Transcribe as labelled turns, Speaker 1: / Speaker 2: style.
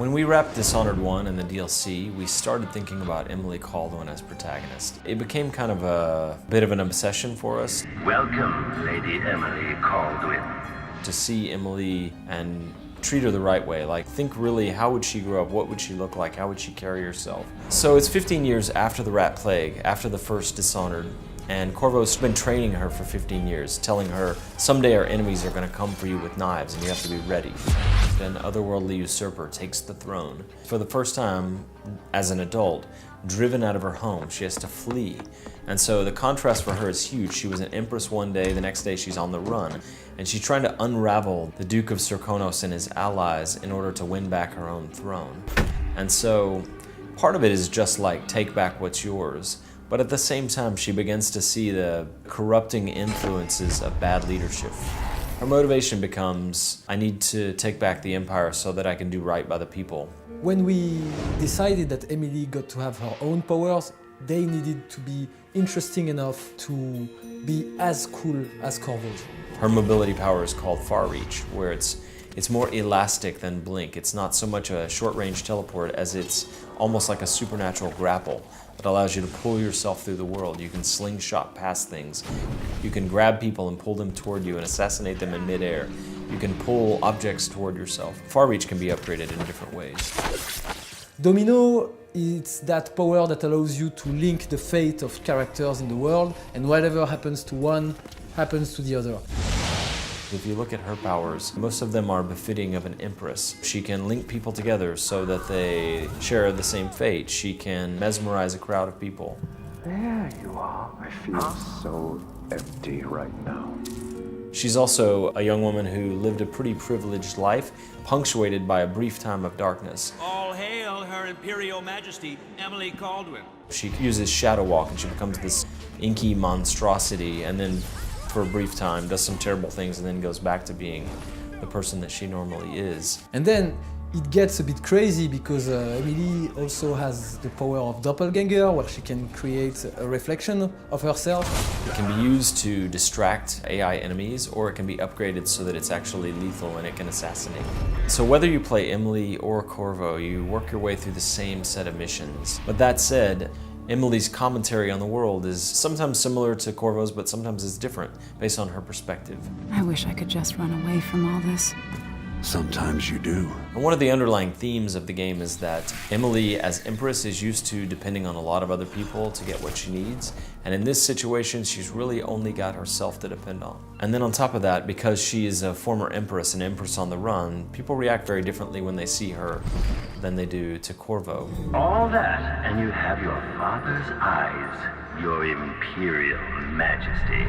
Speaker 1: When we wrapped Dishonored 1 and the DLC, we started thinking about Emily Coldwin as protagonist. It became kind of a bit of an obsession for us.
Speaker 2: Welcome, Lady Emily Coldwin.
Speaker 1: To see Emily and treat her the right way, like think really how would she grow up, what would she look like, how would she carry herself. So it's 15 years after the Rat Plague, after the first Dishonored, and Corvo's been training her for 15 years, telling her someday our enemies are going to come for you with knives and you have to be ready. An otherworldly usurper takes the throne. For the first time, as an adult, driven out of her home, she has to flee. And so the contrast for her is huge. She was an empress one day, the next day she's on the run. And she's trying to unravel the Duke of Serkonos and his allies in order to win back her own throne. And so part of it is just like, take back what's yours. But at the same time, she begins to see the corrupting influences of bad leadership. Her motivation becomes, I need to take back the empire so that I can do right by the people.
Speaker 3: When we decided that Emily got to have her own powers, they needed to be interesting enough to be as cool as Corvo's.
Speaker 1: Her mobility power is called Far Reach, where it's more elastic than Blink. It's not so much a short-range teleport as it's almost like a supernatural grapple that allows you to pull yourself through the world. You can slingshot past things. You can grab people and pull them toward you and assassinate them in midair. You can pull objects toward yourself. Far Reach can be upgraded in different ways.
Speaker 3: Domino, it's that power that allows you to link the fate of characters in the world, and whatever happens to one happens to the other.
Speaker 1: If you look at her powers, most of them are befitting of an empress. She can link people together so that they share the same fate. She can mesmerize a crowd of people.
Speaker 4: There you are. I feel so empty right now.
Speaker 1: She's also a young woman who lived a pretty privileged life, punctuated by a brief time of darkness.
Speaker 5: All hail Her Imperial Majesty, Emily Coldwin.
Speaker 1: She uses Shadow Walk and she becomes this inky monstrosity, and then for a brief time does some terrible things and then goes back to being the person that she normally is.
Speaker 3: And then it gets a bit crazy because Emily also has the power of doppelganger, where she can create a reflection of herself.
Speaker 1: It can be used to distract AI enemies, or it can be upgraded so that it's actually lethal and it can assassinate. So whether you play Emily or Corvo, you work your way through the same set of missions. But that said, Emily's commentary on the world is sometimes similar to Corvo's, but sometimes it's different based on her perspective.
Speaker 6: I wish I could just run away from all this.
Speaker 4: Sometimes you do.
Speaker 1: And one of the underlying themes of the game is that Emily, as Empress, is used to depending on a lot of other people to get what she needs. And in this situation, she's really only got herself to depend on. And then on top of that, because she is a former Empress, an Empress on the run, people react very differently when they see her than they do to Corvo.
Speaker 2: All that, and you have your father's eyes, your Imperial Majesty.